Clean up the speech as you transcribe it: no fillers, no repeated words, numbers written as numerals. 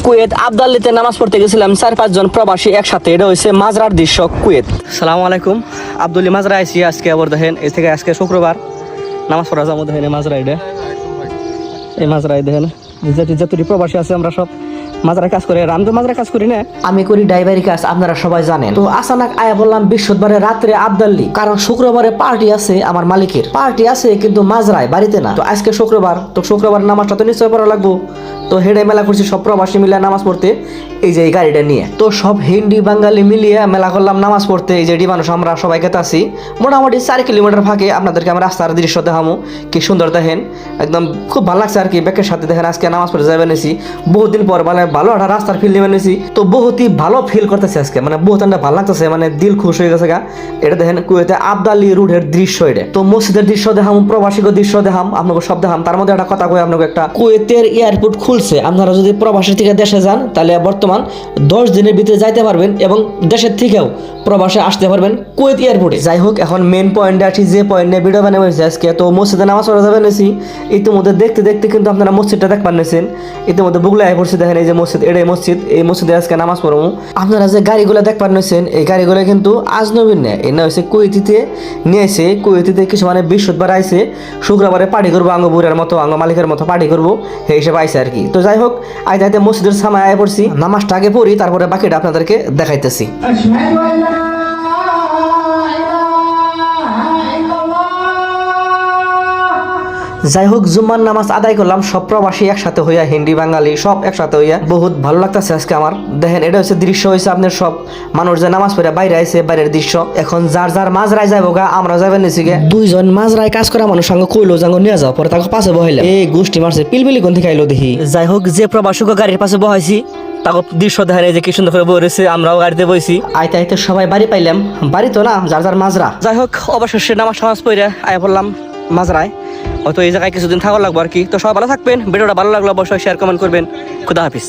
Kuwait আবদাল্লিতে নামাজ পড়তে গেছিলাম 4-5 জন প্রবাসী একসাথে। এটা হচ্ছে মাজরার দৃশ্য কুয়েত। সালাম আলাইকুম, আবদুল্লি মাজরা আইসি আজকে। আবার দেখেন এই থেকে আজকে শুক্রবার নামাজ পড়া যাবো। দেখেন মাজরা এটা, এই মাজরাই দেখেন যতটি প্রবাসী আছে আমরা সব মাজরা কাজ করে। আমি তো মাজরা কাজ করি না, আমি করি ড্রাইভারি কাজ, আপনারা সবাই জানেন। তো আচানক আয়া বললাম বৃহস্পতিবারে রাত্রে আবদাল্লি, কারণ শুক্রবারে পার্টি আছে আমার মালিকের। পার্টি আছে কিন্তু মাজরায় বাড়িতে না। তো আজকে শুক্রবার, তো শুক্রবার নামাজটা তো নিশ্চয় পড়া লাগবো। তো হেডে মেলা করছি সব প্রবাসী মিলে নামাজ পড়তে, এই যে এই গাড়িটা নিয়ে। তো সব হিন্দি বাঙালি মিলিয়ে মেলা করলাম নামাজ পড়তে। এই যে মানুষ আমরা সবাই খেতে আসি মোটামুটি 4 কিলোমিটার ফাঁকে। আপনাদেরকে আমরা রাস্তার দৃশ্য দেখামো, কি সুন্দর দেখেন, একদম খুব ভালো লাগছে আর কি। ব্যাকের সাথে দেখেন আজকে নামাজ পড়তে যাবে নিয়েছি বহুদিন পর, মানে ভালো একটা রাস্তার ফিল নিয়ে নিয়েছি। তো বহুতই ভালো ফিল করতেছে আজকে, মানে বহুত ভালো লাগতেছে, মানে দিল খুশ হয়ে গেছে গা। এটা দেখেন কুয়েতে আবদাল্লি রোডের দৃশ্য। এটা তো মসজিদের দৃশ্য দেখাম, প্রবাসীকে দৃশ্য দেখাম, আপনাকে সব দেখাম। তার মধ্যে একটা কথা কই আপনাকে, একটা কুয়েতের এয়ারপোর্ট খুলছে। আপনারা যদি প্রবাসী থেকে দেশে যান তাহলে বর্তমান 10 দিনের ভিতরে যাইতে পারবেন এবং দেশের থেকেও প্রবাসে আসতে পারবেন কুয়েত এয়ারপোর্টে। যাই হোক, এখন মেন পয়েন্টে আসি, যে পয়েন্টে ভিডিও বানিয়ে হয়েছে আজকে। তো মসজিদে নামাজ পড়া যাবে নিয়েছি। ইতিমধ্যে দেখতে দেখতে কিন্তু আপনারা মসজিদটা দেখতে পারছেন। ইতিমধ্যে বুগলা আয় পড়ছে, দেখেন এই যে মসজিদ, এটাই মসজিদ। এই মসজিদে আজকে নামাজ পড়বো। আপনারা যে গাড়িগুলো দেখতে পারছেন, এই গাড়িগুলো কিন্তু আজনবীর নেয়, এনে হয়েছে কুয়েতিতে নিয়ে এসে। কুয়েতিতে কিছু মানে বৃহস্পতিবার আইসে, শুক্রবারে পার্টি করবো, আঙ্গ বুড়ার মতো আঙ্গ মালিকের মতো পার্টি করবো, এই হিসেবে আইসে আর কি। তো যাই হোক, আইতে আইতে মসজিদের সামনে আয় পড়ছি, নামাজটা আগে পড়ি, তারপরে বাকিটা আপনাদেরকে দেখাইতেছি। যাই হোক, জুম্মার নামাজ আদায় করলাম সব প্রবাসী একসাথে হইয়া, হিন্দি বাঙালি সব একসাথে হইয়া। বহুত ভালো লাগতেছে আজকে আমার। দেখেন এটা হচ্ছে দৃশ্য হয়েছে আপনার সব মানুষ যে নামাজ পড়ে বাইরে আইছে, বাইরের দৃশ্য। এখন যার যার মাজরায় যাবো গা, আমরা যাবেন নিছি গে। 2 জন মাজরায় কাজ করা মানুষ সঙ্গে কইলো যাঙ্গো নিয়ে যাও, পরে তাকে পাশে বহাইলাম। এই গোষ্ঠী মারছে পিলপিলি কোন থেকে আইলো দেখি। যাই হোক, যে প্রবাসীকে গাড়ির পাশে বহাইছি তাকে দৃশ্য দেখেন, এই যে কি সুন্দর করে বসেছে, আমরাও গাড়িতে বইছি। আইতে আইতে সবাই বাড়ি পাইলাম, বাড়ি তো না, যার যার মাজরা। যাই হোক, অবশেষে নামাজ পড়ে আয়া পড়লাম মাজরায়। হয়তো এই জায়গায় কিছুদিন থাকা লাগবো আর কি। তো সবাই ভালো থাকবেন, ভিডিওটা ভালো লাগলো অবশ্যই শেয়ার কমেন্ট করবেন। খুদা হাফিজ।